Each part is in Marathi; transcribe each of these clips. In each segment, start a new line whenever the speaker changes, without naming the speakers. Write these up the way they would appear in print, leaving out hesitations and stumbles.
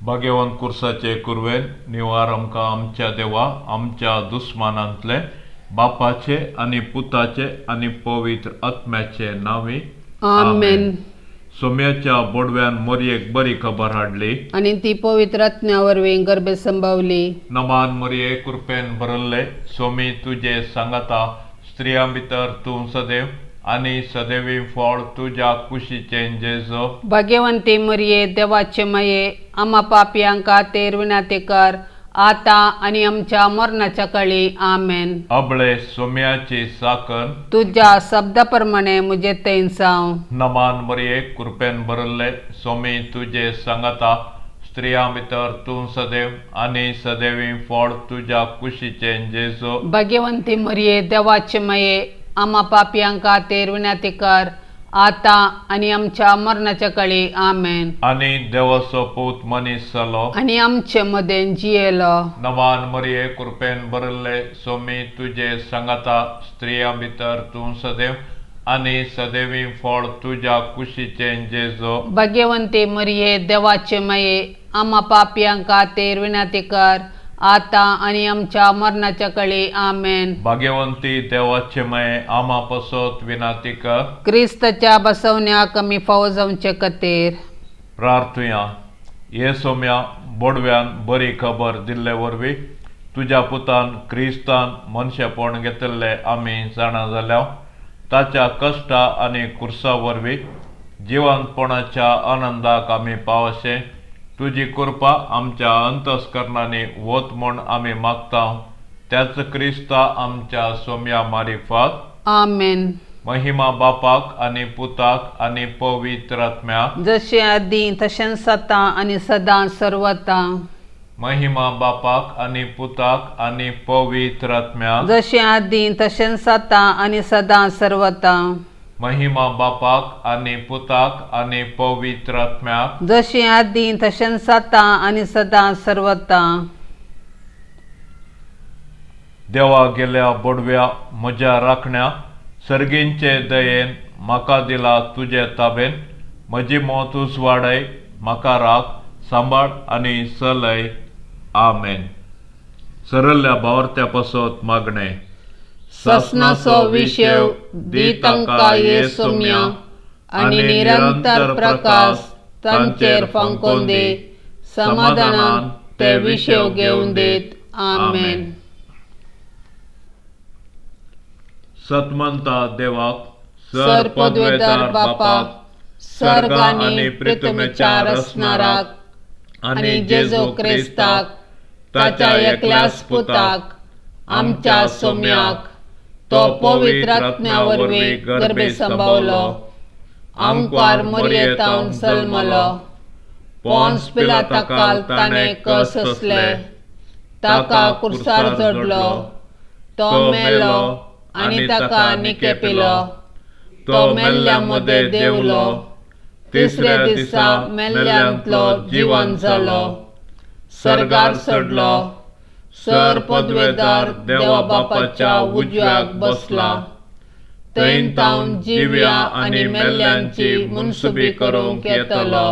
भाग्यवान कुर्साचे कुरवेन निवार आमकां आमच्या देवा आमच्या दुस्मानांतले बापाचे आणि पुताचे आणि पवित्र आत्म्याचे नावी
आमेन.
सोम्याच्या बोडव्यान मरियेक बरी खबर हाडली
आणि ती पवित्र आत्म्यावरवीं गर्भे संभावली.
नमान मरिये कृपेन भरल्ले सोमी तुझे सांगाता स्त्रियां भितर तूं सदैव आणि सदैवी फळ तुझ्या कुशीचे जेजो.
भाग्यवंती मरिये देवाचे माये आम्हा पापियांका तेर विनाते कर आता आणि आमच्या मरणाच्या काळी आमेन.
अबळे सोम्याची साकन
तुझ्या शब्दाप्रमाणे मुझे तैन साव.
नमान मरिये कृपेन भरल्ले सोमी तुझे सांगाता स्त्रियां भितर तूं सदैव आणि सदैवी फळ तुझ्या कुशीचे जेजो.
भाग्यवंती मरिये देवाचे माये आम्हा पापियांका तेर विनाते कर आता आणि आमच्या मरणाच्या काळी आमेन.
आणि देवाचो पूत मनीस जालो
आणि आमचे मदेन जियेलो.
नमान मरिये कृपेन भरल्ले सोमी तुझे सांगाता स्त्रियां भितर तूं सदैव आणि सदैवी फळ तुझ्या कुशीचे जेजो.
भाग्यवंती मरिये देवाचे माये आम्हा पापियांका तेर विनाते कर आता आणि आमच्या मरणाच्या काळी आमेन.
भाग्यवंती देवाचे माये आम्हा पसोत विनाती कर.
क्रिस्ताच्या बसवण्या कमी फावो जावचे खातीर
प्रार्थुया. ये सोम्या बोडव्यान बरी खबर दिल्ले वरवीं तुझ्या पुतान क्रिस्तान मनशेपण घेतले आमी जाणा जाल्या ताच्या कश्टा आनी कुर्सा वरवीं जिवंतपणाच्या आनंदाक आमी पावशे. तुझी कृपा आमच्या अंतस्करणांनी वत म्हूण आमी मागता त्याच क्रिस्ता आमच्या सोम्या मारिफत
आमेन.
महिमा बापाक आनी पुताक आनी पवित्र आत्म्याक
जशें आदीं तशें सता आनी सदां सर्वता.
महिमा बापाक आनी पुताक आनी पवित्र आत्म्याक
जशें आदीं तशें सता आनी सदां सर्वता.
महिमा बापाक आनी पुताक आनी पवित्र आत्म्याक
जशें आदीं तशें सता आनी सदां सर्वता.
देवा गेल्या बोडव्या म्हज्या राखण्या सर्गींचे दयेन म्हाका दिला तुजे ताबेन. म्हजी मोत उजवाडय म्हाका राख सांबाळ आनी चलय. आमेन. सरल्ल्या भावर्त्या पासत मागणे.
ससनाचो विशेव दी तांकां ये सोम्या आनी निरंतर प्रकाश तांचेर फांकोन दे. समाधानान ते विशेव घेवन देत. आमेन.
सतमंता देवाक
सर पदवेदार बापाक सर्ग आनी पृथ्वीच्या रचणाराक आनी जेजू क्रिस्ताक ताच्या एकल्याच पुताक आमच्या सोम्याक तो पवित्र आत्म्या वरवीं गर्भे संभावलो. आमकां मरियेतावन जल्मलो. पोंस पिलाताकाल ताणें कस असले. ताका कुर्सार जडलो. तो मेलो आनी ताका निकेपिलो. तो मेल्ल्या मदें देंवलो. तिसऱ्या दिसा मेल्ल्यांतलो जिवंत जालो. सर्गार चडलो. सर पदवेदार देवा बापाच्या उजव्याक बसला. थंय तावन जिव्या आनी मेल्ल्यांची मुनसुबी करूंक येतलो.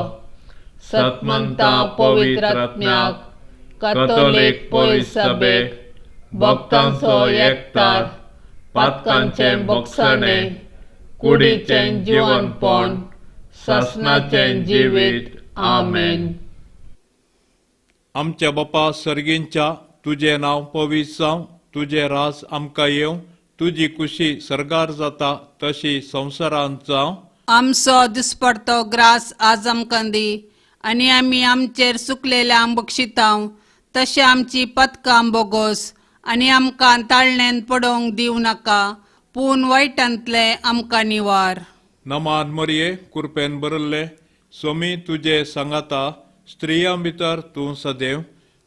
सतमंता पवित्र आत्म्याक कातोलीक पयस सभेक भक्तांचो एकठार पातकांचें भोगसणें कुडीचें जिवंतपण ससनाचें जिवीत. आमेन.
आमच्या बापा सर्गींच्या तुझे नाव पवित्र जावं. तुझे राज आमकां येवं. तुजी कुशी सर्गार जाता तशी संवसारांत जावं.
आमचो दिसपडतो ग्रास आज आमकां दी आनी आमी आमचेर सुकलेल्यांक बक्षितांव तशें आमची पथकां बोगोस आनी आमकां ताळणेन पडोवंक दिवं नाका पूण वायटांतले आमकां निवार.
नमान मरिये कृपेन भरल्ले सोमी तुझे सांगाता स्त्रियां भितर तूं सदैव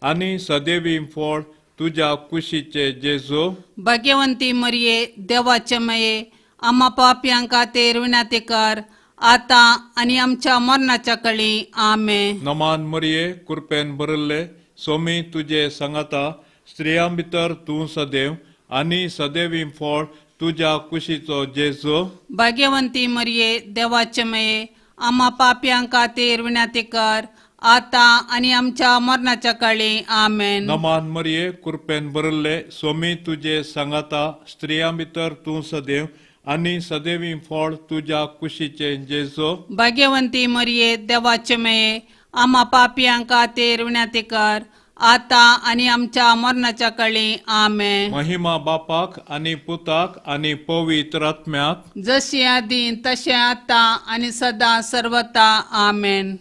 आनी सदैवी फळ तुझ्या कुशीचे जेजू.
भाग्यवंती मरिये देवाचे माये आम्हा पापियांका तेर विनाते कर आता आणि आमच्या मरणाच्या काळी आमेन.
नमान मरिये कृपेन भरल्ले सोमी तुझे सांगाता स्त्रियां भितर तूं सदैव आनी सदैवी फळ तुझ्या कुशीचो जेजू.
भाग्यवंती मरिये देवाचे माये आम्हा पापियांका तेर विनाते कर आता आणि आमच्या मरणाच्या काळी आमेन.
नमान मरिये कृपेन भरले स्वामी तुझे सांगाता स्त्रियां भितर तू सदैव आणि सदैवी फळ तुझ्या कुशीचे जेजो.
भाग्यवंती मरिये देवाचे मेये आम्हा पापियांक खातीर विनंती कर आता आणि आमच्या मरणाच्या काळी आमेन.
महिमा बापाक आणि पुताक आणि पवित्र आत्म्याक
जशी आधी तसे आता आणि सदा सर्वता आमेन.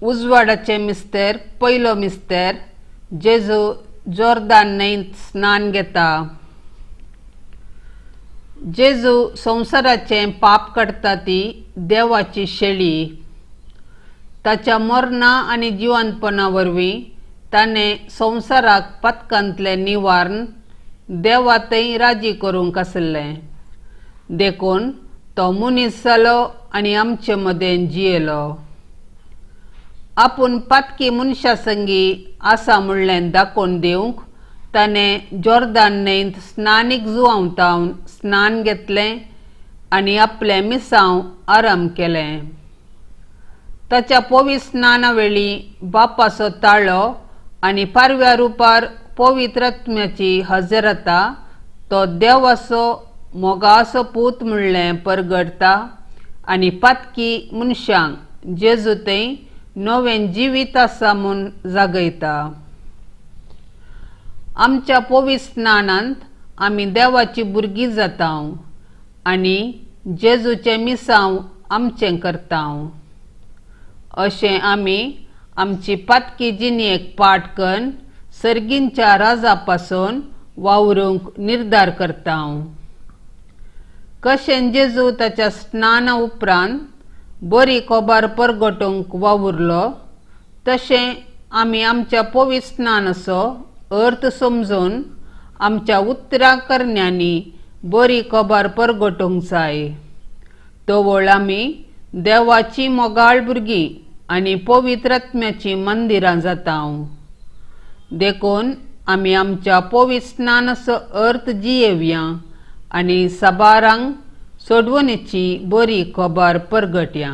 उजवाडाचे मिस्तेर पयलो मिस्तेर जेजू जोर्दान न्हंयेंत स्नान घेता. जेजू संवसाराचे पाप काडटा ती देवाची शेळी. ताच्या मरणा आणि जिवंतपणा वरवीं ताणें संवसाराक पथकांतले निवारण देवातय राजी करूंक आसलें. देखून तो मनीस जालो आनी आमचे मदें जियेलो. आपूण पातकी मनशा संगी आसा म्हणलें दाखोवन दिवंक ताणें जोर्दान न्हंयेंत स्नानीक जुवांवतावन स्नान घेतलें आनी आपलें मिसांव आराम केलें. ताच्या पवित्र स्नाना वेळी बापाचो ताळो आनी पारव्या रुपार पवित्र आत्म्याची हजरता तो देवाचो मोगाचो पूत म्हणलें परगडता आनी पातकी मनशांक जेजू थंय नवें जिवीत आसा म्हूण जागयता. आमच्या पवित्र स्नानांत आमी देवाची भुरगीं जाता आनी जेजूचें मिसांव आमचें करता. अशें आमी आमची पातकी जिणेक पाट करून सर्गींच्या राजा पासून वावरूंक निर्धार करता. कशें जेजू ताच्या स्नाना उपरांत बरी खबर परगटूंक वावुरलो तशें आमी आमच्या पवित्र स्नानाचो अर्थ समजून आमच्या उत्तराकरण्यांनी बरी खबर परगटूंक जाय. तवळ आमी देवाची मोगाळ भुरगीं आनी पवित्र आत्म्याची मंदिरां जाता. देखून आमी आमच्या पवित्र स्नानाचो अर्थ जियेवया आनी साबारांक सोडवणेची बरी खबर परगटया.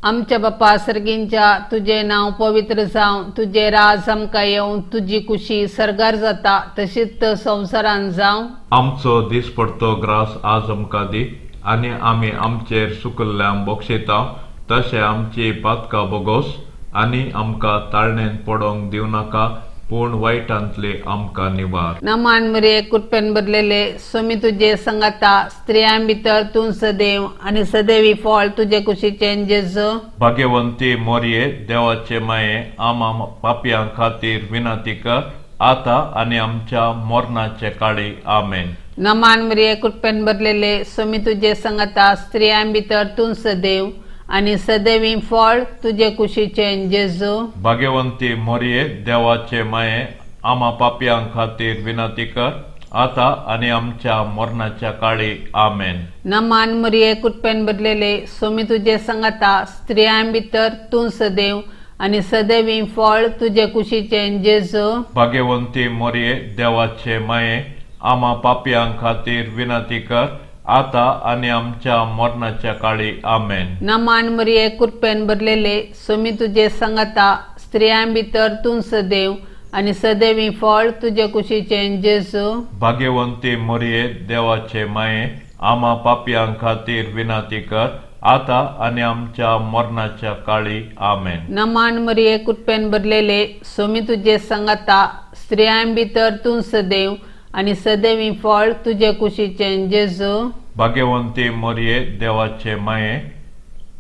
आमच्या बापा सर्गींच्या तुझे नांव पवित्र जावं, तुझे राज आमकां येवं, तुजी कुशी सरगार जाता तशीच संवसारांत जावं.
आमचो दिसपडतो ग्रास आज आमकां दी आनी आमी आमचेर चुकल्ल्यांक बक्षिता तशें आमची पातकां बोगोस आनी आमकां ताळणेन पडोवंक दिवं नाका पूण वायटांतले आमकां निवार.
नमान मरिये कृपेन भरलेले स्वामी तुझे संगाता स्त्रियां भितर तूं सदैव आनी सदैवी फळ तुझे कुशीचें जेजू.
भाग्यवंती मोरये देवाचे माये आमा पापयां खातीर विनंती कर आता आनी आमच्या मरणाचे काळी आमेन.
नमान मरिये कृपेन भरलेले स्वामी तुझे संगाता स्त्रियां भितर तूं सदैव आनी सदैवी फळ तुझे कुशीचें जेजू.
भाग्यवंती मोरये देवाचे माये आमा पापयां खातीर विनंती कर आता आनी आमच्या मरणाच्या काळी आमेन.
नमान मरिये कृपेन भरलेले स्वामी तुझे संगाता स्त्रियां भितर तूं सदैव आनी सदैवी फळ तुझे कुशीचें जेजू.
भाग्यवंती मोरये देवाचे माये आमा पापयां खातीर विनंती कर आता आनी आमच्या मरणाच्या काळी आमेन.
नमान मरिये कृपेन भरलेले स्वामी तुझे संगाता स्त्रियां भितर तूं सदैव आनी सदैवी फळ तुझे कुशीचें जेजू.
भाग्यवंती मोरये देवाचे माये आमा पापयां खातीर विनंती कर आता आनी आमच्या मरणाच्या काळी आमेन.
नमान मरिये कृपेन भरलेले स्वामी तुझे संगाता स्त्रियां भितर तूं सदैव आनी सदैवी फळ तुझे कुशीचें जेजू.
भाग्यवंती मोरये देवाचे माये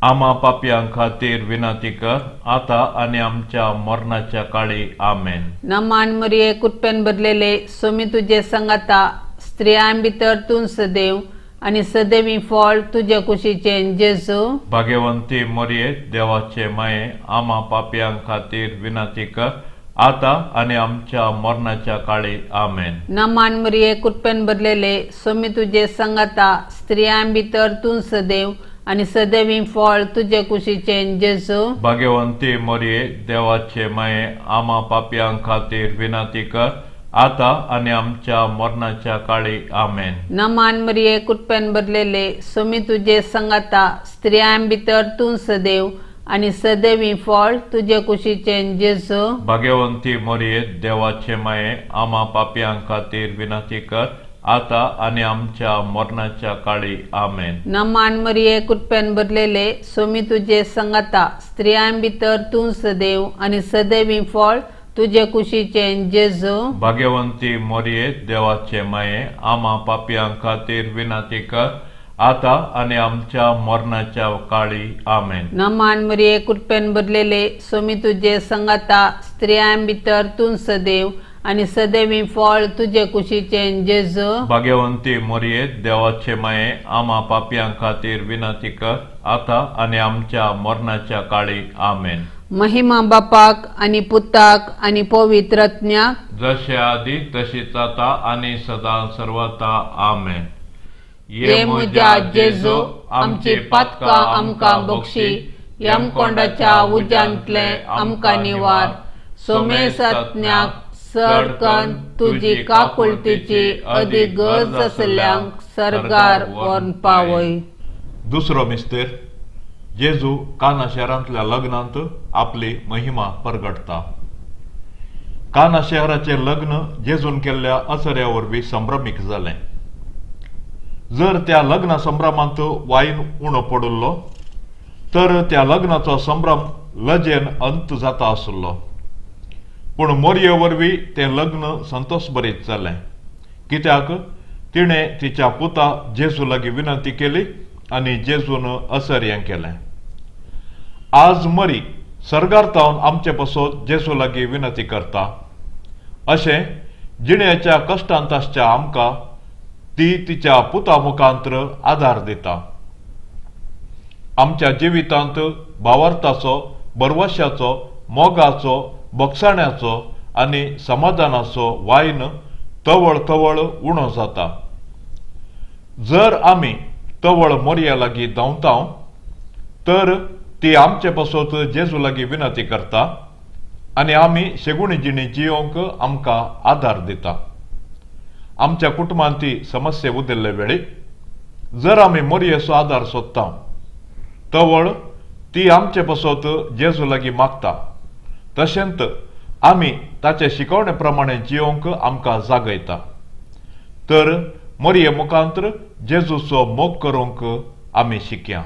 आमा पापयां खातीर विनंती कर आता आनी आमच्या मरणाच्या काळी आमेन.
नमान मरिये कृपेन भरलेले स्वामी तुझे संगाता स्त्रियां भितर तूं सदैव आनी सदैवी फळ तुझे कुशीचें जेजू.
भाग्यवंती मोरये देवाचे माये आमा पापयां खातीर विनंती कर आता आनी आमच्या मरणाच्या काळी आमेन.
नमान मरिये कृपेन भरलेले स्वामी तुझे संगाता स्त्रियां भितर तूं सदैव आनी सदैवी फळ तुझे कुशीचें जेजू.
भाग्यवंती मोरये देवाचे माये आमा पापयां खातीर विनंती कर आता आनी आमच्या मरणाच्या काळी आमेन.
नमान मरिये कृपेन भरलेले स्वामी तुझे संगाता स्त्रियां भितर तूं सदैव आणि सदैवी फळ तुझे कुशीचे जेजू.
भाग्यवंती मरिये देवाचे माये आम्हा पापियां खातीर विनंती कर आता आणि आमच्या मरणाच्या काळी आमेन.
नमान मरिये कृपेन भरलेले सोमी तुझे संगता स्त्रियां भितर तू सदैव आणि सदैवी फळ तुझे कुशीचे जेजू.
भाग्यवंती मरिये देवाचे माये आम्हा पापियां खातीर विनंती कर आता आणि आमच्या मरणाच्या काळी आमेन.
नमान मरिये कृपेन भरलेले सोमी तुझे संगता स्त्रियां भितर तू सदैव आणि सदैवी फळ तुझे कुशीचे जेजू.
भाग्यवंती मरिये देवाचे माये आम्हा पापियां खातीर विनंती कर आता आणि आमच्या मरणाच्या काळी आमेन.
महिमा बापाक आणि पुताक आणि पवित्रज्ञाक
जसे आधी तशीच आता आणि सदा सर्वता आमेन.
ये म्हज्या जेजू आमची पातकां आमकां बक्षी यम कोंडाच्या उज्यांतले आमकां निवार. सोमे सत्न्याक सडकन तुजी काकुळतीची अदीक गरज असल्यांक सरकार व्हरून पावय.
दुसरो मिस्तेर जेजू काना शहरांतल्या लग्नांत आपली महिमा परगटता. काना शहराचे लग्न जेजून केल्ल्या असऱ्या वरवीं संभ्रमीक जालें. जर त्या लग्न संभ्रमांत वाईन उणो पडुल्लो तर त्या लग्नाचो संभ्रम लजेन अंत जाता आसलो. पूण मोरये वरवीं तें लग्न संतोषभरीत जालें, कित्याक तिणें तिच्या पुता जेजू लागीं विनंती केली आनी जेजून असर्यें केलें. आज मरी सर्गार्तावन आमचे पासत जेजू लागीं विनंती करता. अशें जिणेच्या कश्टांत आसच्या आमकां ती तिच्या पुता मुखांत्र आधार दिता. आमच्या जिवितांत भावार्थाचो, बरवश्याचो, मोगाचो, बक्षाण्याचो आनी समाधानाचो वायन तवळ तवळ उणो जाता. जर आमी तवळ मोरया लागीं धांवताव तर ती आमचे पासत जेजू लागीं विनंती करता आनी आमी शेगुणी जिणी जियोंक आमकां आधार दिता. आमच्या कुटुंबांत ती समस्या उदेल्ले वेळी जर आमी मोरयेचो आधार सोदता तवळ ती आमचे पासत जेजू लागीं मागता. तशेंच आमी ताचे शिकवणे प्रमाणे जियोंक आमकां जागयता. तर मोरये मुखांत्र जेजूचो मोग करूंक आमी शिकया.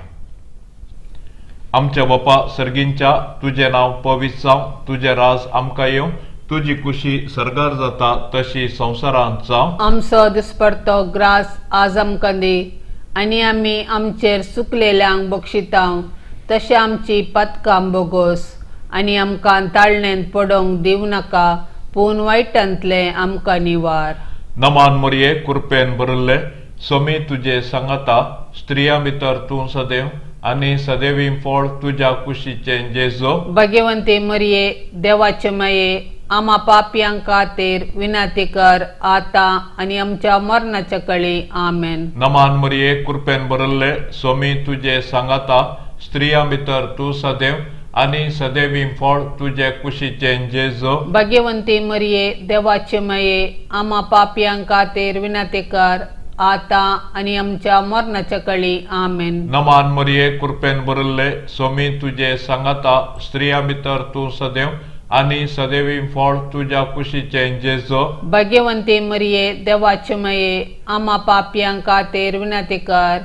आमच्या बापा सर्गींच्या तुजें नांव पवित्र जावं, तुजें राज आमकां येवं, तुजी कुशी सर्गार जाता तशी संवसारांत जावं.
आमचो दिसपडतो ग्रास आज आमकां दी आनी आमी आमचेर चुकलेल्यांक बक्षितांव तशें आमची पथकां बोगोस आनी आमकां ताळणेंत पडोवंक दिवं नाका पूण वायटांतले आमकां निवार.
नमान मोरये कृपेन भरिल्ले सोमी तुजे सांगाता स्त्रियां भितर तूं सदैव आनी सदैवी फळ तुज्या कुशीचें जेजू.
भाग्यवंते मरिये देवाचे माये आम्हा पापयां खातीर विनंती कर आता आनी आमच्या मरणाच्या कळी आमेन.
नमान मोरये कृपेन भरिल्ले सोमी तुजे सांगाता स्त्रियां भितर तूं सदैव आनी सदैवी फळ तुजे कुशीचें जेजू.
भाग्यवंती मरिये देवाचे माये आम्हा पापयां खातीर विनंती कर आता आनी आमच्या मरणाच्या कळी आमेन.
नमान मोरये कृपेन भरिल्ले सोमी तुजे सांगाता स्त्रियां भितर तूं सदैव आनी सदैवी फळ तुज्या कुशीचें जेजू.
भाग्यवंती मरिये देवाचे माये आम्हा पापयां खातीर विनंती कर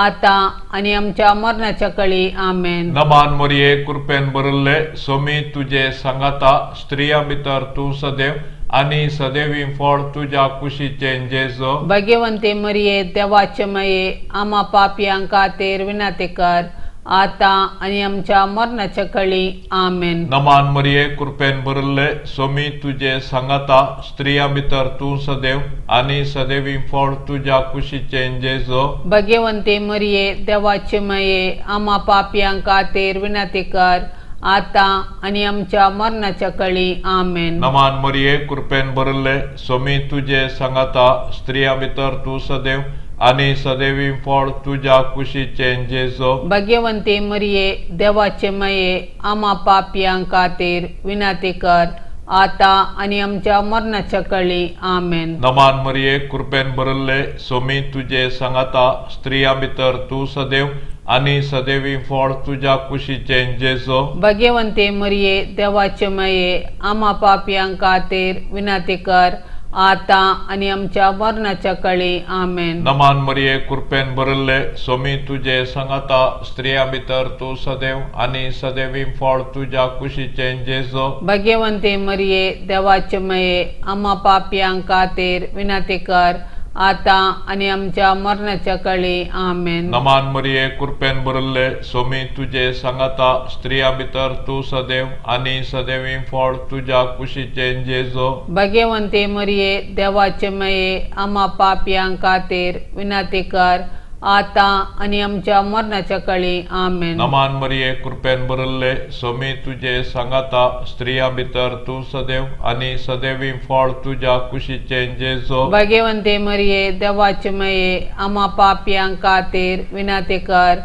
आता आनी आमच्या मरणाच्या कळी आमेन.
नमान मोरये कृपेन भरिल्ले सोमी तुजे सांगाता स्त्रियां भितर तूं सदैव आनी सदैवी फळ तुज्या कुशीचें जेजू.
भाग्यवंती मरिये देवाचे माये आम्हा पापयां खातीर विनंती कर आता आनी आमच्या मरणाच्या कळी आमेन.
नमान मोरये कृपेन भरिल्ले सोमी तुजे सांगाता स्त्रियां भितर तूं सदैव आनी सदैवी फळ तुज्या कुशीचें जेजू.
भाग्यवंती मरिये देवाचे माये आम्हा पापयां खातीर विनंती कर आता आनी आमच्या मरणाच्या कळी आमेन.
नमान मोरये कृपेन भरिल्ले सोमी तुजे सांगाता स्त्रियां भितर तूं सदैव आनी सदैवी फळ तुज्या कुशीचें जेजू.
भाग्यवंती मरिये देवाचे माये आम्हा पापयां खातीर विनंती कर आता आनी आमच्या मरणाच्या कळी आमेन.
नमान मोरये कृपेन भरिल्ले सोमी तुजे सांगाता स्त्रियां भितर तूं सदैव आणि सदैवी फळ तुझ्या कुशीचे जेजो
भाग्यवंते मरिये देवाचे माये आम्हा पापियांक खातीर विनंती कर आता आणि आमच्या मरणाच्या काळी आमेन.
नमान मरिये कृपेन भरले सोमी तुझे संगता स्त्रिया भितर तू सदैव आणि सदैवी फळ तुझ्या कुशीचे जेजो
भाग्यवंते मरिये देवाचे माये आम्हा पापियांक खातीर विनंती कर आता आणि आमच्या मरणाच्या काळी आमेन.
नमान मरिये कृपेन भरले सोमी तुझे संगता स्त्रिया भितर तू सदैव आणि सदैवी फळ तुझ्या कुशीचे जेजो
भाग्यवंते मरिये देवाचे माये आम्हा पापियांक खातीर विनंती कर आता आणि आमच्या मरणाच्या काळी आमेन.
नमान मरिये कृपेन भरले सोमी तुझे संगता स्त्रिया भितर तू सदैव आणि सदैवी फळ तुझ्या कुशीचे जेजो
भाग्यवंते मरिये देवाचे माये आम्हा पापियांक खातीर विनंती कर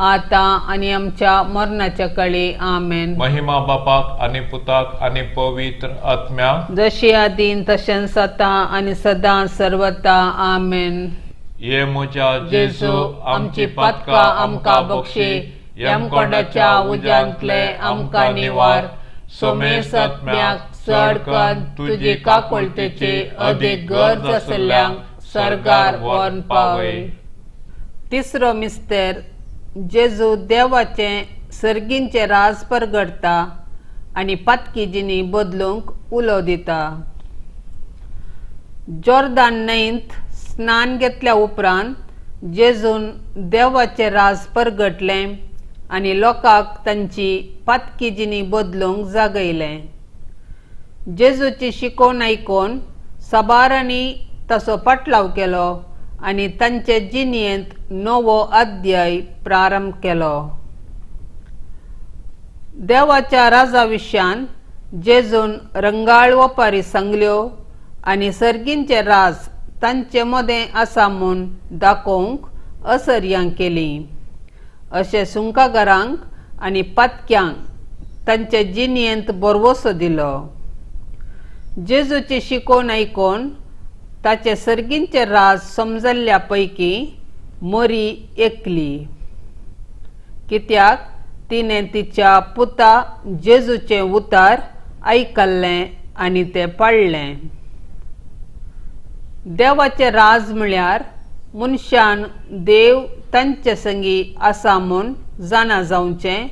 आता आणि आमच्या मरणाच्या काळी आमेन.
महिमा बापाक आणि पुताक आणि पवित्र आत्म्या
जशी आदीन तशेंच आता आणि सदां सर्वता आमेन.
ये म्हज्या
जेजू आमची पातकां आमकां बक्षी यमकोंडाच्या उज्यांतले आमकां निवार सोमेर आत्म्याक चड करून तुजी काकुळतेची अदीक गरज आसल्यांक सर्गार व्हरून पावय. तिसरो मिस्तेर जेजू देवाचे सर्गींचे राज परगडता आनी पातकी जिणी बदलूंक उलो दिता. जॉर्दान न्हंयेंत स्नान घेतल्या उपरांत जेजून देवाचे राज परगटलें आनी लोकांक तांची पातकी जिणी बदलूंक जागयलें. जेजूची शिकोवन आयकून साबारांनी ताचो पाटलाव केलो आनी तांचे जिणयेंत नवो अध्याय प्रारंभ केलो. देवाच्या राजा विशयान जेजून रंगाळ ओपारी सांगल्यो आनी सर्गींचे राज तांचे मदें आसा म्हूण दाखोवंक असर्यां केली. अशें सुंकागारांक आनी पातक्यांक तांचे जिणयेंत बरवसो दिलो. जेजूची शिकोवन आयकून ताचे सर्गींचे राज समजल्ल्या पैकी मरी एकली, कित्याक तिणें तिच्या पुता जेजूचें उतार आयकल्लें आनी तें पाळ्ळें. देवाचे राज म्हळ्यार मनशान देव तांचे संगी आसा म्हूण जाणा जावचें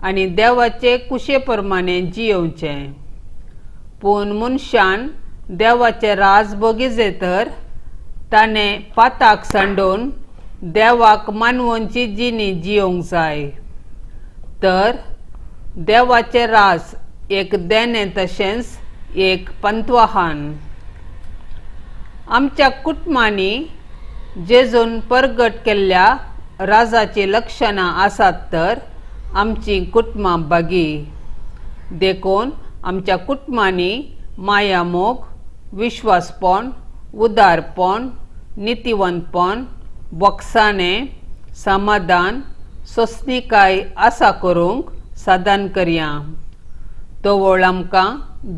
आनी देवाचे कुशे प्रमाणे जियोवचें. पूण मनशान देवाचे राज बगिजेतर ताणें पाताक सांडून देवाक मानवोंची जिणी जियोंक जाय. तर देवाचे राज एक देणे तशेंच एक पंतवाहान. आमच्या कुटुंबांनी जेजून परगट केल्ल्या राजाची लक्षणां आसात तर आमची कुटुंबां बागी. देखून आमच्या कुटुंबांनी माया मोग, विश्वासपण, उदारपण, नितीवंतपण, बोगसाणें, समाधान, सोंसणीकाय आसा करूंक साधन करया. तोवळ आमकां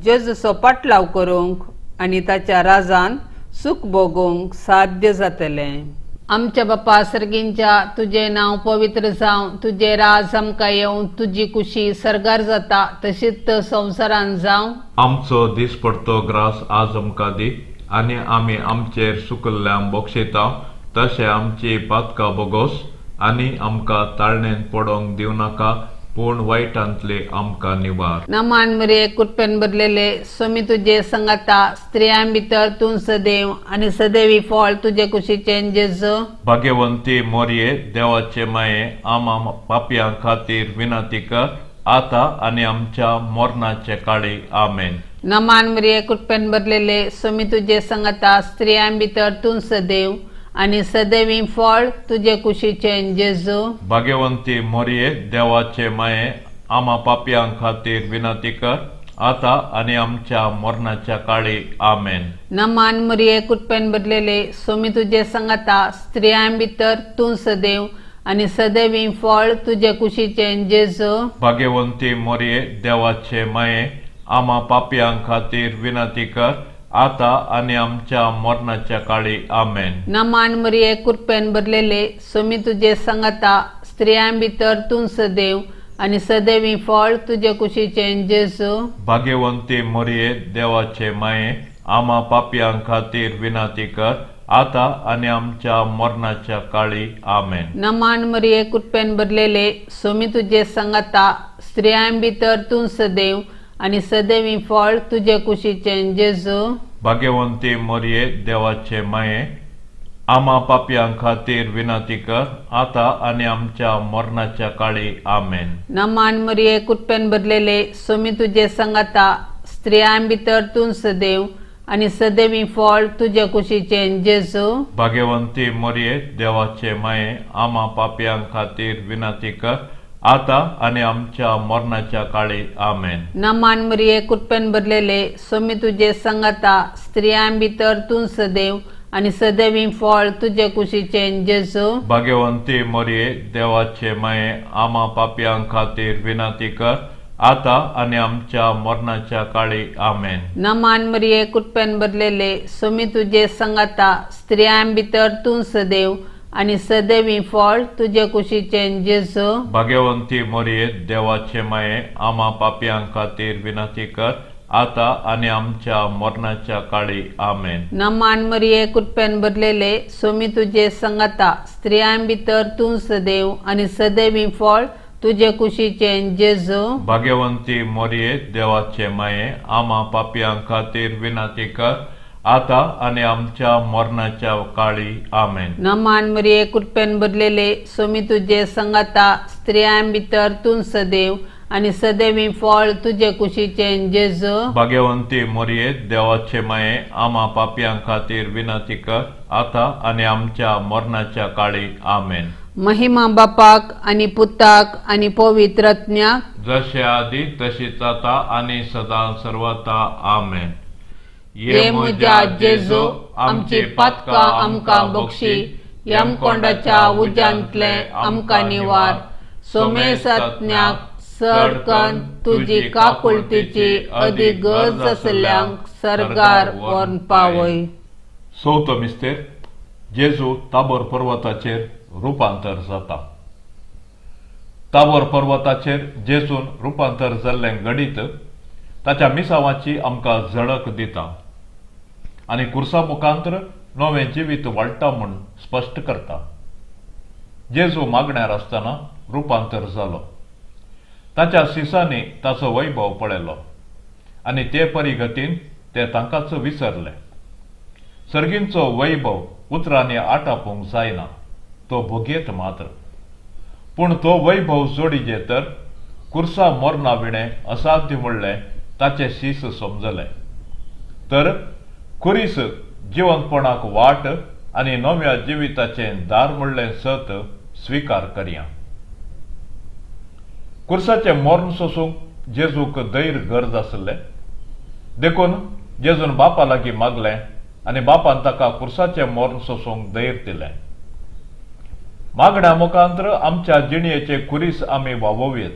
जेजूचो पाटलाव करूंक आनी ताच्या राजान सुख भोगूंक साध्य जातलें. आमच्या बापा सर्गींच्या तुझे नांव पवित्र जावं, तुझे राज आमकां येवं, तुजी कुशी सर्गार जाता तशीच संवसारान जावं.
आमचो दिसपडतो ग्रास आज आमकां दी आनी आमी आमचेर चुकल्ल्यांक बक्षिता तशें आमची पातकां बोगोस आनी आमकां ताळणेन पडोवंक दिवं नाका पूण वायटांतले आमकां निवार.
नामान मरे कुटपेन भरलेले सोमी तुझे संगता स्त्रियां भितर तूं सदैव आनी सदैवी फळ तुझे कुशीचे जेजू.
भाग्यवंती मोरये देवाचे माये आम्हा पापयां खातीर विनंती कर आता आनी आमच्या मरणाचे काळी आमेन.
नामान मरे कुटपेन भरलेले सोमी तुझे संगता स्त्रियां भितर तूं सदैव आनी सदैवी फळ तुझे कुशीचे जेजू.
भाग्यवंती मोरये देवाचे माये आम्हा पापयां खातीर विनंती कर आता आनी आमच्या मरणाच्या काळी आमेन.
नमान मरिये कुटपेन भरलेले सोमी तुझे संगता स्त्रियां भितर तूं सदैव आनी सदैवी फळ तुझे कुशीचे जेजू.
भाग्यवंती मोरये देवाचे माये आम्हा पापयां खातीर विनंती कर आता आनी आमच्या मरणाच्या काळी आमेन.
नमान मरिये कुटपेन भरलेले सोमी तुझे संगता स्त्रियां भितर तूं सदैव आणि सदैवी फळ तुझे कुशीचें जेजू.
भाग्यवंती मरिये देवाचे माये, आम्हा पापियां खातीर विनंती कर, आता आणि आमच्या मरणाच्या काळी. आमेन.
नमान मरिये कृपेन भरलेले, सोमी तुझे संगता, स्त्रियां भितर तूं सदैव आणि सदैवी फळ तुझे कुशीचें जेजू.
भाग्यवंती मरिये देवाचे माये, आम्हा पापियां खातीर विनंती कर, आता आणि आमच्या मरणाच्या काळी. आमेन.
नमान मरिये कृपेन भरलेले, सोमी तुझे संगता, स्त्रियां भितर तूं सदैव आणि सदैवी फळ तुझे कुशीचें जेजू.
भाग्यवंती मरिये देवाचे माये, आम्हा पापियां खातीर विनंती कर, आता आणि आमच्या मरणाच्या काळी. आमेन.
नमान मरिये कृपेन भरलेले, सोमी तुझे संगता, स्त्रियां भितर तूं सदैव आणि सदैवी फळ तुझे कुशीचें जेजू.
भाग्यवंती मरिये देवाचे माये, आम्हा पापियां खातीर विनंती कर, आता आणि आमच्या मरणाच्या काळी. आमेन.
नमान मरिये कृपेन भरलेले, सोमी तुझे संगता, स्त्रियां भितर तूं सदैव आणि सदैवी फळ तुझे कुशीचें जेजू.
भाग्यवंती मरिये देवाचे माये, आम्हा पापियां खातीर विनंती कर, आता आणि आमच्या मरणाच्या काळी. आमेन.
नमान मरिये कृपेन भरलेले, सोमी तुझे संगता, स्त्रियां भितर तूं सदैव आणि सदैवी फळ तुझे कुशीचें जेजू.
भाग्यवंती मरिये देवाचे माये, आम्हा पापियां खातीर विनंती कर, आता आणि आमच्या मरणाच्या काळी. आमेन.
नमान मरिये कृपेन भरलेले, सोमी तुझे संगता, स्त्रियां भितर तूं सदैव आणि सदैवी फळ तुझे कुशीचें जेजू.
भाग्यवंती मरिये देवाचे माये, आम्हा पापियां खातीर विनंती कर, आता आणि आमच्या मरणाच्या काळी. आमेन.
महिमा बापाक आणि पुताक आणि पवित्रत्म्याक,
जसे आधी तशीच आता आणि सदा सर्वता. आमेन.
ये म्हज्या जेजू, आमची पातकां आमकां बक्षी, यमकोंडाच्या उज्यांतले आमकां निवार. सोमे सत्न्याक सडकन तुजी काकुळतीची अदीक गरज आसल्यांक सरकार व्हरून पावय.
चवथो मिस्तेर, जेजू ताबोर पर्वताचेर रुपांतर जाता. ताबोर पर्वताचेर जेजून रुपांतर जाल्लें घडीत ताच्या मिसावाची आमकां झळक दिता आनी कुर्सा मुखांतर नवें जिवीत वाडटा म्हूण स्पश्ट करता. जेजू मागण्यार आसतना रुपांतर जालो. ताच्या सिसांनी ताचो वैभव पळयलो आनी ते परी गतीन ते तांकांच विसरले. सर्गींचो वैभव उतरांनी आटापूंक जायना, तो भोगयेत मात्र. पूण तो वैभव जोडिजे तर कुर्सा मोरना विणें असाध्य म्हणलें ताचे शीस समजले. तर खुरीस जिवंतपणाक वाट आनी नव्या जिविताचें दार म्हणलें सत स्विकार करया. कुर्साचें मोर्न सोसूंक जेजूक दैर गरज आसलें. देखून जेजून बापा लागीं मागलें आनी बापान ताका कुर्साचें मोर्न सोसूंक दैर दिलें. मागण्या मुखांतर आमच्या जिणयेचे खुरीस आमी वावोवयेत.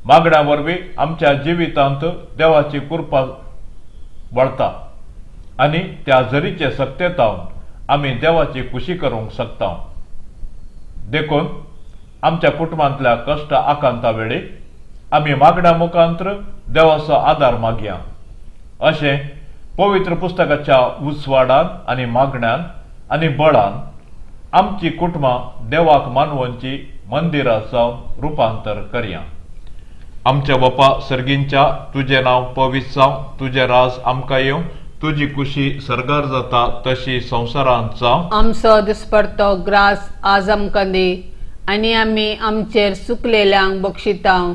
मागण्या वरवीं आमच्या जिवितांत देवाची कृपा वळता आनी त्या झरीचे सत्तेतावन आमी देवाची खुशी करूंक शकता. देखून आमच्या कुटुंबांतल्या कश्ट आकांता वेळी आमी मागण्या मुखांतर देवाचो आदार मागया. अशें पवित्र पुस्तकाच्या उजवाडान आनी मागण्यान आनी बळान आमची कुटुंबां देवाक मानवनची मंदिरां जावन रुपांतर करया. आमच्या बापा सर्गींच्या, तुजें नांव पवित्र जावं, तुजें राज आमकां येवं, तुजी खुशी सरकार जाता तशी संवसारांत जावं.
आमचो दिसपडटो ग्रास आज आमकां दी आनी आमी आमचेर चुकलेल्यांक बक्षितांव,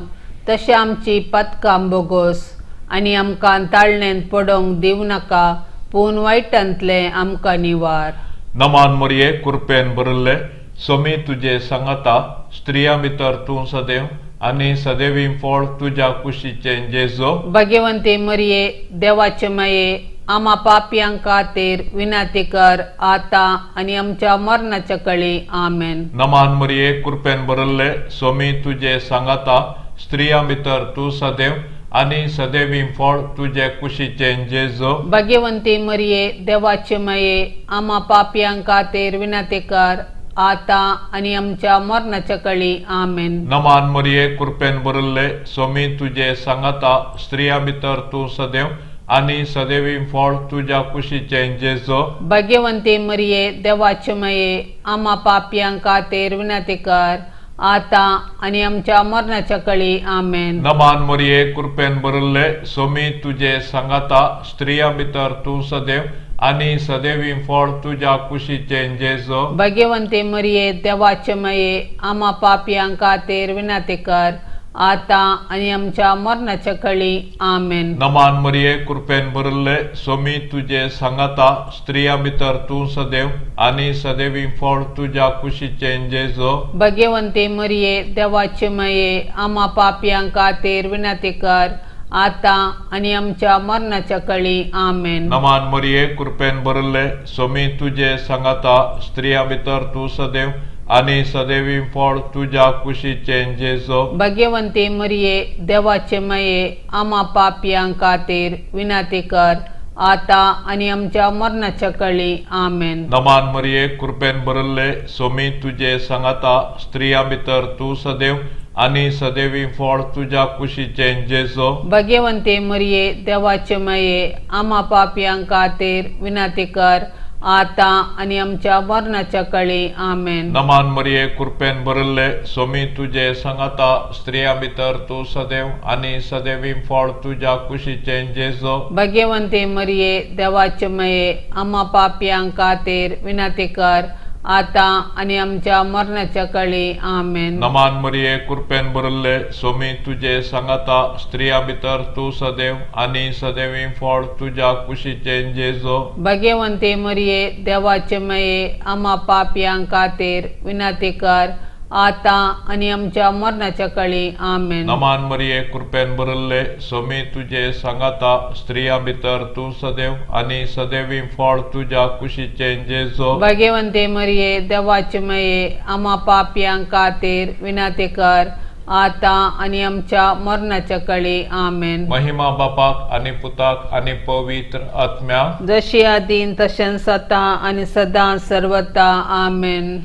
तशें आमची पथकां बोगोस आनी आमकां ताळणेंत पडोवंक दिवं नाका, पूण वायटांतले आमकां निवार.
नमान मरिये कृपेन भरिल्ले, सोमी तुजे सांगाता, स्त्रियां भितर तूं सदैव आनी सदैवी फळ तुज्या कुशीचें जेजू.
भाग्यवंती मरिये देवाचे माये, आम्हा पापयांक खातीर विनंती कर, आता आनी आमच्या मरणाच्या कळी. आमेन.
नमान मरिये कृपेन भरिल्ले, सोमी तुजे सांगाता, स्त्रियां भितर तूं सदैव आनी सदैवी फळ तुजे कुशीचें जेजू.
भाग्यवंती मरिये देवाचे माये, आम्हा पापयांक खातीर विनंती कर, आता आणि आमच्या मरणाच्या काळी आमेन.
नमान मरिये कृपेन भरले स्वामी तुझे सांगता स्त्रिया भितर तू सदैव आणि सदैवी फळ तुझ्या कुशीचे जेजो.
भाग्यवंते मरिये देवाचे माये आम्हा पाप्यांक खातीर विनंती कर आता आणि आमच्या मरणाच्या काळी आमेन.
नमान मरिये कृपेन भरले स्वामी तुझे सांगता स्त्रिया भितर तू सदैव आणि सदैवी फळ तुझ्या कुशीचे जेजो.
भाग्यवंते मरिये देवाचे माये आम्हा पाप्यांक खातीर विनंती कर आता आणि आमच्या मरणाच्या काळी आमेन.
नमान मरिये कृपेन भरले स्वामी तुझे सांगता स्त्रिया भितर तू सदैव आणि सदैवी फळ तुझ्या कुशीचे जेजो.
भाग्यवंते मरिये देवाचे माये आम्हा पाप्यांक खातीर विनंती कर आता आणि आमच्या मरणाच्या काळी आमेन.
नमान मरिये कृपेन भरले स्वामी तुझे सांगता स्त्रिया भितर तू सदैव आणि सदैवी फळ तुझ्या कुशीचे जेजो.
भाग्यवंते मरिये देवाचे माये आम्हा पाप्यांक खातीर विनंती कर आता आणि आमच्या मरणाच्या काळी आमेन.
नमान मरिये कृपेन भरले स्वामी तुझे सांगता स्त्रिया भितर तू सदैव आणि सदैवी फळ तुझ्या कुशीचे जेजो.
भाग्यवंते मरिये देवाचे माये आम्हा पाप्यांक खातीर विनंती कर आता आणि आमच्या मरणाच्या काळी आमेन.
नमान मरिये कृपेन भरले स्वामी तुझे सांगता स्त्रिया भितर तू सदैव आणि सदैवी फळ तुझ्या कुशीचे जेजो.
भाग्यवंते मरिये देवाचे माये आम्हा पाप्यांक खातीर विनंती कर आता आणि आमच्या मरणाच्या काळी आमेन.
नमान मरिये कृपेन भरले स्वामी तुझे सांगता स्त्रिया भितर तू सदैव आणि सदैवी फळ तुझ्या कुशीचे जेजो.
भाग्यवंते मरिये देवाचे माये आम्हा पाप्यांक खातीर विनंती कर आता आणि आमच्या मरणाच्या काळी आमेन.
नमान मरिये कृपेन भरले स्वामी तुझे सांगता स्त्रिया भितर तू सदैव आणि सदैवी फळ तुझ्या कुशीचे जेजो.
भाग्यवंते मरिये देवाचे माये आम्हा पाप्यांक खातीर विनंती कर आता आणि आमच्या मरणाच्या काळी आमेन.
महिमा बापाक आणि पुताक आणि पवित्र आत्म्याक
जशी आदीन तशें सता आणि सदां सर्वता आमेन.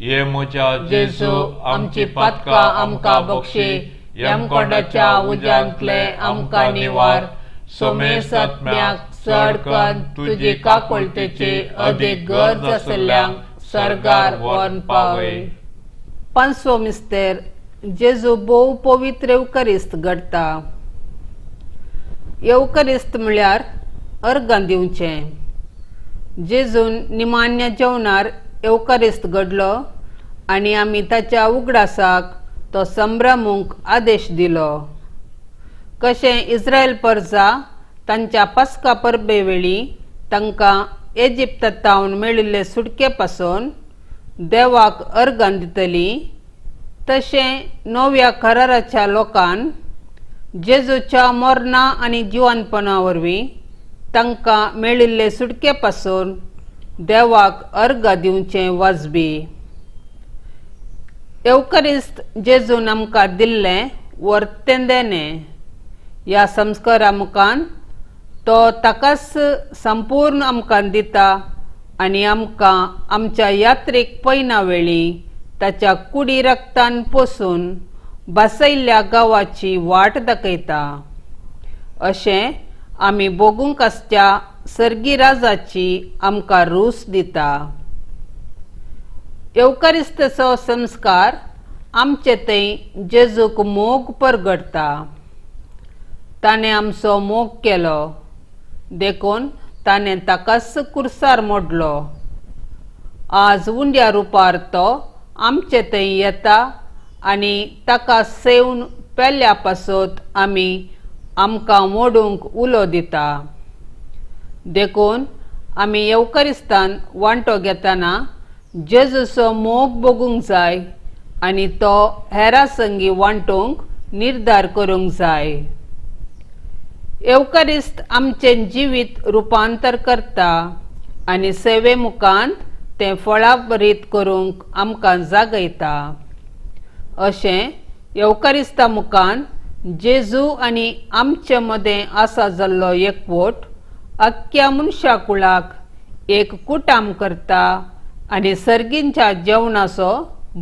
ये म्हज्या जेजू आमची पातका आमकां बक्षी यमकोंडाच्या उज्यांतले आमकां निवार. सोमेस आत्म्याक चड करून तुजी काकुळतेची अदीक गरज आसल्यांक सर्गार व्हरून पावय.
पांचवो मिस्तेर जेजू भोव पवित्र येवकारिस्त घडटा. येवकारिस्त म्हळ्यार अर्गां दिवचें. जेजून निमान्य जेवणार येवकारिस्त घडलो आणि आमी ताच्या उगडासाक तो संभ्रमूंक आदेश दिलो. कशें इस्रायल परजा तांच्या पास्का परबे वेळी तांकां इजिप्तांत मेळिल्ले सुटके पासून देवाक अर्गां दितली तशें नव्या कराराच्या लोकान जेजूच्या मरणा आनी जिवंतपणा वरवीं तांकां मेळिल्ले सुटके पासून देवाक अर्गां दिवचें वाजबी. येवकारिस्त जेजून आमकां दिल्लें वर्तें देणें. ह्या संस्कारा मुखान तो ताकाच संपूर्ण आमकां दिता आनी आमकां आमच्या यात्रेक पैना वेळी ताच्या कुडी रक्तान पोसून बसयल्ल्या गांवाची वाट दाखयता. अशें आमी भोगूंक आसच्या सर्गी राजाची आमकां रूस दिता. येवकारिस्ताचो संस्कार आमचे थंय जेजूक मोग परगडटा. ताणें आमचो मोग केलो देखून ताणें ताकाच कुर्सार मोडलो. आज उंड्या रुपार तो आमचे थंय येता आनी ताका सेवन पेल्या पासत आमी आमकां मोडूंक उलो दिता. देखून आमी येवकारिस्तान वांटो घेतना जेजूचो मोग भोगूंक जाय आनी तो हेरां संगी वांटूंक निर्धार करूंक जाय. येवकारिस्त आमचें जिवीत रुपांतर करता आनी सेवे मुखांत तें फळाभरीत करूंक आमकां जागयता. अशें येवकारिस्ता मुखान जेजू आनी आमचे मदें आसा जाल्लो एकवट अख्ख्या मनशा कुळाक एक कुटाम करता आनी सर्गींच्या जेवणाचो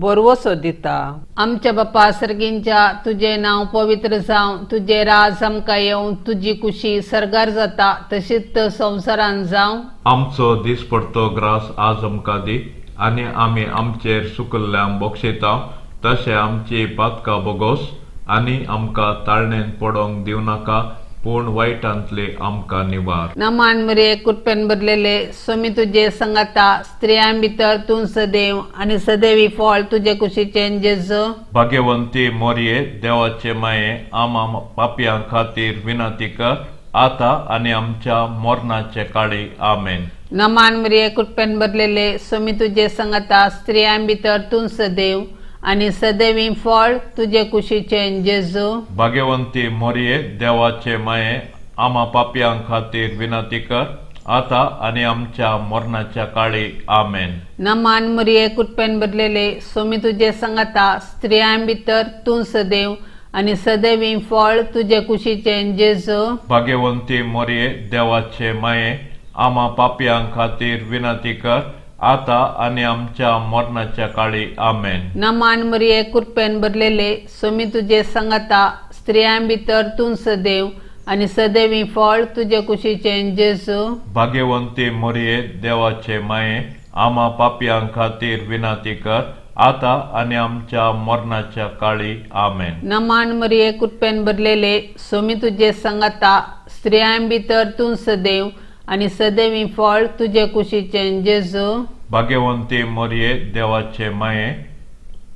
बरवसो दिता। आमच्या बापा सर्गींच्या, तुझे नाव पवित्र जावं, तुझे राज आमकां येवं, तुजी कुशी सर्गार जाता तशीच संवसारान जावं।
आमचो दिसपडतो ग्रास आज आमकां दी, आनी आमी आमचेर चुकल्ल्यांक बक्षिता तशें आमची पातकां बोगोस, आनी आमकां ताळणेन पडोवंक दिव नाका, पूण वायटांतले आमकां निवार।
नमान मरे कुटपेन बरलेले, सोमी तुजे संगता, स्त्रियां भितर तूं सदैव, आनी सदैवी फळ तुजे कुशीचे जेजू।
भाग्यवंती मोरये, देवाचे माये, आमा पापयां खातीर विनंती कर, आता आनी आमच्या मरणाचे काळी आमेन।
नमान मरे कुटपेन बरलेले, सोमी तुजे संगता, स्त्रियां भितर तूं सदैव, आनी सदैवी फळ तुजे कुशीचे जेजू।
भाग्यवंती मोरये, देवाचे माये, आमा पापयां खातीर विनंती कर, आता आनी आमच्या मरणाच्या काळी आमेन।
नमान मरिये कुटपेन बरलेले, सोमी तुजे संगता, स्त्रियां भितर तूं सदैव, आनी सदैवी फळ तुजे कुशीचे जेजू।
भाग्यवंती मोरये, देवाचे माये, आमा पापयां खातीर विनंती कर, आता आनी आमच्या मरणाच्या काळी आमेन।
नमान मरिये कुटपेन बरलेले, सोमी तुजे संगता, स्त्रियां भितर तूं सदैव, आनी सदैवी फळ तुजे कुशीचे जेजू।
भाग्यवंती मोरये, देवाचे माये, आमा पापयां खातीर विनंती कर, आता आनी आमच्या मरणाच्या काळी आमेन।
नमान मरिये कुटपेन बरलेले, सोमी तुजे संगता, स्त्रियां भितर तूं सदैव, आनी सदैवी फळ तुजे कुशीचे जेजू।
भाग्यवंती मोरये, देवाचे माये,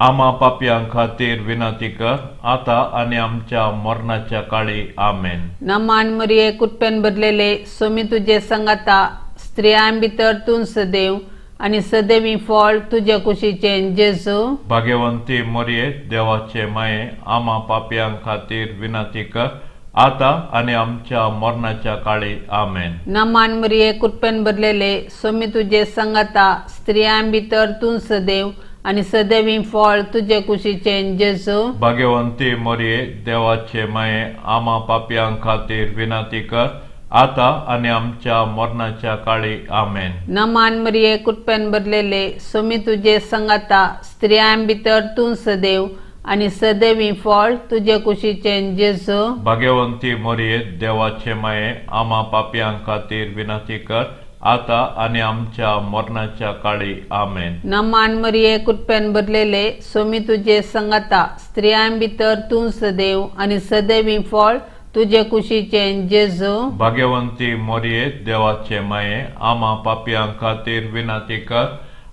आमा पापयां खातीर विनंती कर, आता आनी आमच्या मरणाच्या काळी आमेन।
नमान मरिये कुटपेन बरलेले, सोमी तुजे संगता, स्त्रियां भितर तूं सदैव, आनी सदैवी फळ तुजे कुशीचे जेजू।
भाग्यवंती मोरये, देवाचे माये, आमा पापयां खातीर विनंती कर, आता आनी आमच्या मरणाच्या काळी आमेन।
नमान मरिये कुटपेन बरलेले, सोमी तुजे संगता, स्त्रियां भितर तूं सदैव, आनी सदैवी फळ तुजे कुशीचे जेजू।
भाग्यवंती मोरये, देवाचे माये, आमा पापयां खातीर विनंती कर, आता आनी आमच्या मरणाच्या काळी आमेन।
नमान मरिये कुटपेन बरलेले, सोमी तुजे संगता, स्त्रियां भितर तूं सदैव, आनी सदैवी फळ तुजे कुशीचे जेजू।
भाग्यवंती मोरये, देवाचे माये, आमा पापयां खातीर विनंती कर, आता आनी आमच्या मरणाच्या काळी आमेन।
नमान मरिये कुटपेन बरलेले, सोमी तुजे संगता, स्त्रियां भितर तूं सदैव, आनी सदैवी फळ तुजे कुशीचे जेजू।
भाग्यवंती मोरये, देवाचे माये, आमा पापयां खातीर विनंती कर,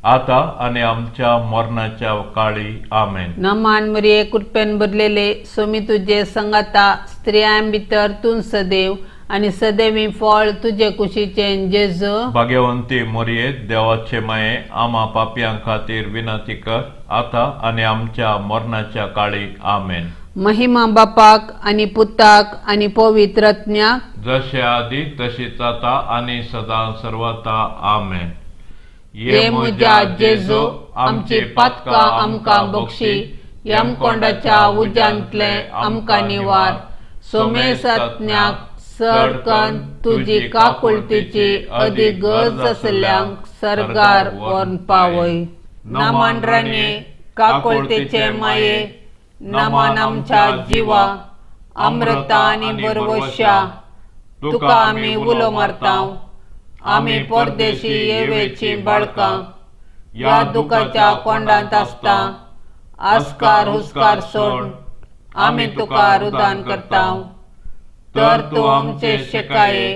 आता आनी आमच्या मरणाच्या काळी आमेन।
नमान मरिये कुटपेन बरलेले, सोमी तुजे संगता, स्त्रियां भितर तूं सदैव, आनी सदैवी फळ तुजे कुशीचे जेजू।
भाग्यवंती मोरये, देवाचे माये, आमा पापयां खातीर विनंती कर, आता आनी आमच्या मरणाच्या काळी आमेन।
महिमा बापाक आनी पुताक आनी पवित्र आत्म्याक,
जशे आदी तशीच आता आनी सदां सर्वता आमेन।
ये म्हज्या जेजू, आमची पातकां आमकां बक्षी, यमकोंडाच्या उज्यांतले आमकां निवार। सोमेस आत्म्याक चडकन तुजी काकुळतीची अदीक गरज आसल्यांक सर्गार व्हरून पावय। नमन राणे काकुळतीचे माये, नमन आमच्या जिवा, अमृता आनी बरवश्या तुका आमी उलो मारतांव। आमी परदेशी येवेची बाळकां या दुखाच्या कोंडांत आसता, आस्कार हुस्कार सोड, आमी तुका रुदान करतांव। तर तूं आमचे शेकाये,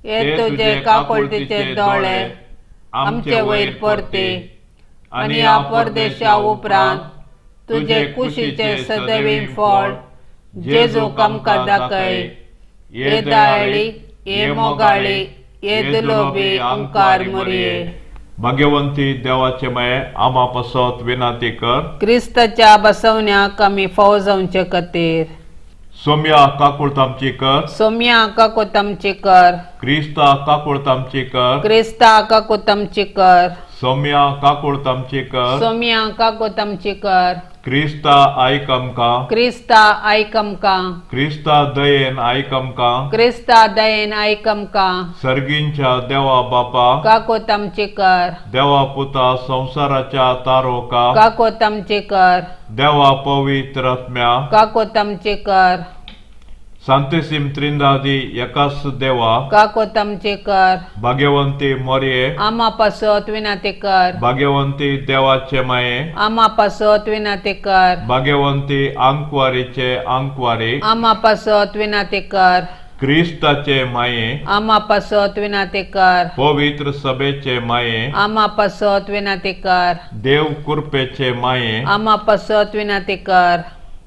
हे तुजे काकुळतीचे दोळे आमचे वयर परते, आनी ह्या परदेशा उपरांत तुजे कुशीचे सदैवी फळ जेजूक आमकां दाखय। हे दयाळी, हे मोगाळी, हे दुलोबी ओंकार मोरये।
भाग्यवंती देवाचे माये, आमा पासत विनंती कर,
क्रिस्ताच्या बसवण्याक आमी फावो जावचे खातीर।
सोम्या काकुळत आमची कर,
सोम्या काकोत आमची कर,
क्रिस्ता काकुळत आमची कर,
क्रिस्ता काकोत आमची कर।
सौम्या काकूळ तामचीकर
सौम्या काको तामची कर
क्रिस्ता आयक आमकां
क्रिस्ता आयक आमकां
क्रिस्ता दयेन आयक आमकां
क्रिस्ता दयेन आयक आमकां
सर्गींच्या देवा बापा
काको तामची कर
देवा पुता संसाराच्या तारोका
काको तामची कर
देवा पवित्र आत्म्या
काको तामची कर
सांतेसीम त्रिंदादी एकाच देवा
काको तामची कर
भाग्यवंती मोरये
आमा पासत विनाते कर
भाग्यवंती देवाचे माये
आमा पासत विनाते कर
भाग्यवंती आंकवारीचे आंकवारी
आमा पासत विनाते कर
क्रिस्ताचे माये
आमा पासत विनाते कर
पवित्र सभेचे माये
आमा पासत विनाते कर
देव कृपेचे माये
आमा पासत विनाते कर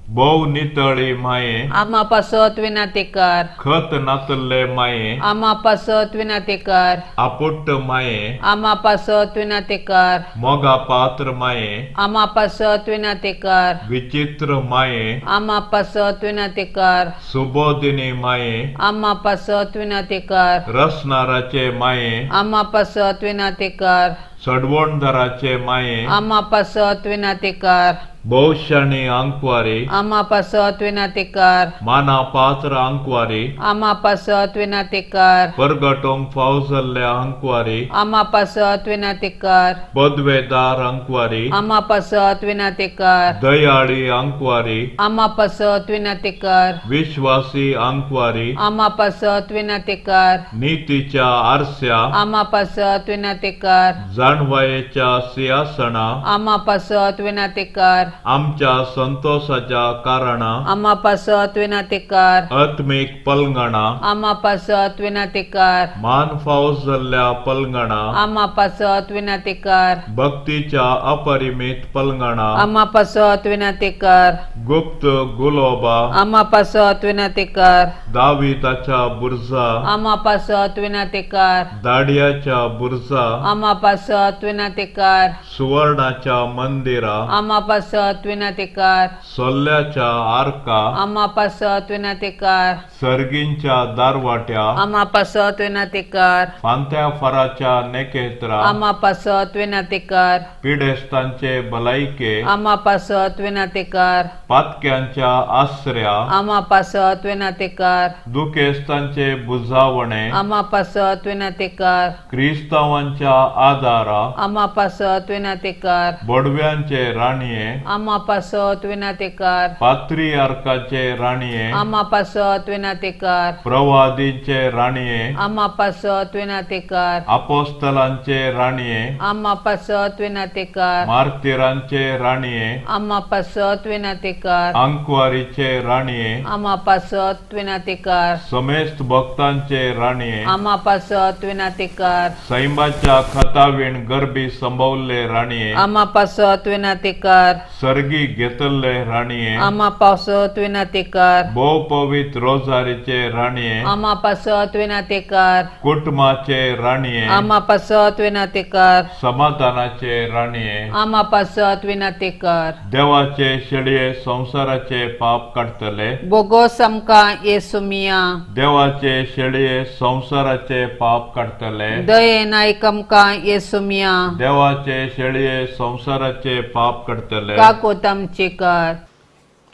भोव नितळी माये
आमा पासत विनाते कर
खत नातल्ले माये
आमा पासत विनाते कर
आपुट्ट माये
आमा पासत विनाते कर
मोगा पात्र माये
आमा पासत विनाते कर
विचित्र माये
आमा पासत विनाते कर
सुबोधिनी माये
आमा पासत विनाते कर
रसनाराचे माये
आमा पासत विनाते कर
सडवणधराचे माये
आमा पासत विनाते कर
भौशाणी अंकवारी
आमा पासत विनाते कर
माना पात्र अंकवारी
आमा पासत विनाते कर
परगटोंग फावजल्ल्या अंकवारी
आमा पासत विनाते कर
पदवेदार अंकवारी
आमा पासत विनाते कर
दयाळी अंकवारी
आमा पासत विनाते कर
विश्वासी अंकवारी
आमा पासत विनाते कर
नीतीच्या आरस्या
आमा पासत विनाते कर
जाणवायेच्या सिंहासना
आमा पासत विनाते कर
आमच्या संतोषाच्या कारणा
आमा पासत विनाते कर
आत्मिक पलंगणा
आमा पासत विनाते कर
मान फावजल्ल्या पलंगणा
आमा पासत विनाते कर
भक्तीच्या अपरिमित पलंगणा
आमा पासत विनाते कर
गुप्त गुलोबा
आमा पासत विनाते कर
दाविदाच्या बुरजा
आमा पासत विनाते कर
दाडियाच्या बुरजा
आमा पासत विनाते कर
सुवर्णाच्या मंदिरा
आमा पासत विनाते कर
सोल्ल्याच्या आरका
आमा पासत विनाते कर
सर्गींच्या दारवाट्या
आमा पासत विनाते कर
पांत्या फराच्या नेकेत्रा
आमा पासत विनाते कर
पिडेस्तांचे भलायके
आमा पासत विनाते कर
पातक्यांच्या आश्रया
आमा पासत विनाते कर
दुखेस्तांचे बुजावणे
आमा पासत विनाते कर
क्रिस्तावांच्या आदारा
आमा पासत विनाते कर
बडव्यांचे राणीये
आमा पासत विनाते कर
पात्रियार्काचे राणीये
आमा पासत विनाते कर
प्रवादींचे राणीये
आमा पासत विनाते कर
अपोस्तलांचे राणीये
आमा पासत विनाते कर
मार्तिरांचे राणीये
आमा पासत विनाते कर
अंकवारीचे राणीये
आमा पासत विनाते कर
समेस्त भक्तांचे राणीये
आमा पासत विनाते कर
सैमाच्या खतावीण गर्भी संभवले राणीये
आमा पासत विनाते कर
सर्गी घेतले राणीये
आमा पासत विनाते कर
भोव पवित्र रोजारीचे राणीये
आमा पासत विनाते कर
कुटुंबाचे राणीये
आमा पासत विनाते कर
समाधानाचे राणीये
आमा पासत विनाते कर
देवाचे शेळये संसाराचे पाप काढतले
बोगोस आमकां येसू मिया
देवाचे शेळये संसाराचे पाप काढतले
दयेन आयक आमकां येसू मिया
देवाचे शेळये संसाराचे पाप काढतले
काको तामचे कर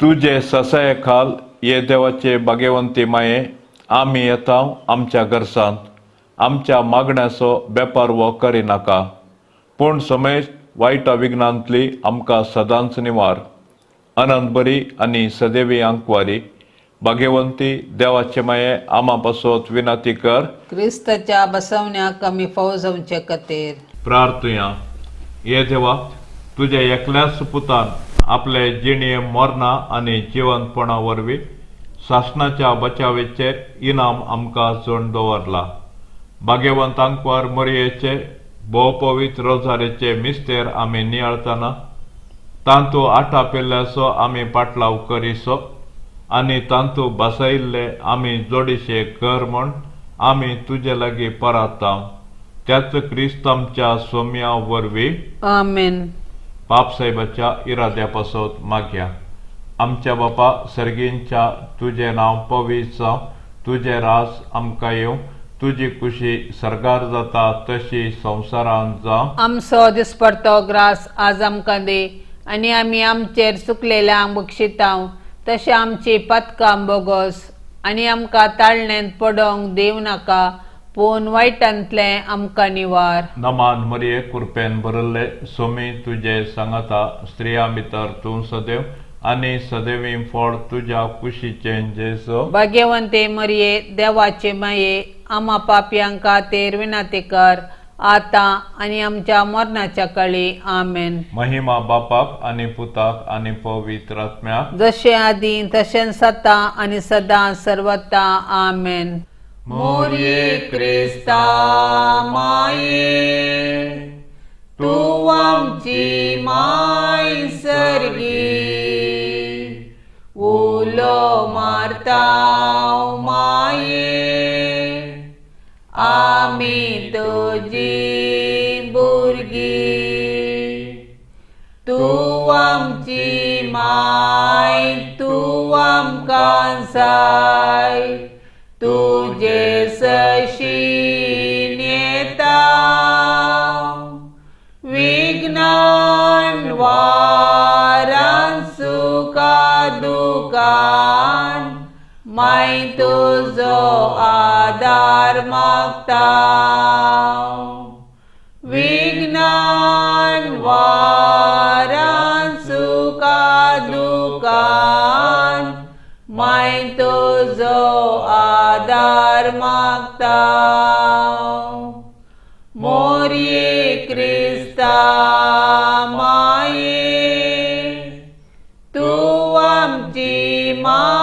तुझे ससाय खाल ये देवाचे भाग्यवंती माये आम्ही येता आमच्या घरसांत आमच्या मागण्याचो बेपार वो करिनाका पूण समेस्त वायटा विघ्नांतली आमकां सदांच निवार अनंत बरी आनी सदैवी आंकवारी भाग्यवंती देवाचे माये आमा पासत विनंती कर
क्रिस्ताच्या बसवण्याक आमी फावो जावचे खातीर
प्रार्थया ये देवा तुझ्या एकल्याच पुतान आपले जिणये मरणा आनी जिवंतपणा वरवीं शासनाच्या बचावेचे इनाम आमकां जोड दवरला भाग्यवंत आंकवार मरयेचे भोव पवित्र रोजारेचे मिस्तेर आमी नियाळतना तांतू आटा पेल्ल्याचो आमी पाटलाव करिसो आनी तांतू बसयल्ले आमी जोडिशे कर म्हण आमी तुजे लागीं पराता त्याच क्रिस्तांच्या सौम्या वरवीं
आमेन
बापसाहेबाच्या इराद्या पासत मागया आमच्या बापा सर्गींच्या तुझे नाव पवित्र जावं तुझे राज आमकां येवं तुजी कुशी सरगार जाता तशी संवसारांत जावं.
आमचो दिसपडतो ग्रास आज आमकां दे आनी आमी आमचेर चुकलेल्यांक बक्षितांव तशें आमची पथकां बोगोस आनी आमकां ताळणेंत पडोवंक दिवं नाका पूण वायटांतलें आमकां निवार.
नमान मरिये कृपेन भरिल्ले सोमी तुजे सांगाता स्त्रियां भितर तूं सदैव आनी सदैवी फळ तुज्या कुशीचें जेसो.
भाग्यवंते मरिये देवाचे माये आम्हा पापयांक खातीर विनाती कर आतां आनी आमच्या मरणाच्या काळी आमेन.
महिमा बापाक आनी पुताक आनी पवित्र आत्म्याक
जशें आदीं तशें सता आनी सदां सर्वता आमेन.
मोरये क्रिस्ता माये तूं आमची माय सर्गी उलो मारता माये
आमी तुजी भुरगीं तूं आमची माय तूं आमकां साय तुजे सशीन येता विघ्नान वारान सुखा दुखान माय तुजो आदार मागता विघ्नान वारान सुखा दुखान माय तुजो आदार मागता. मोरये क्रिस्ता माये तूं आमची माय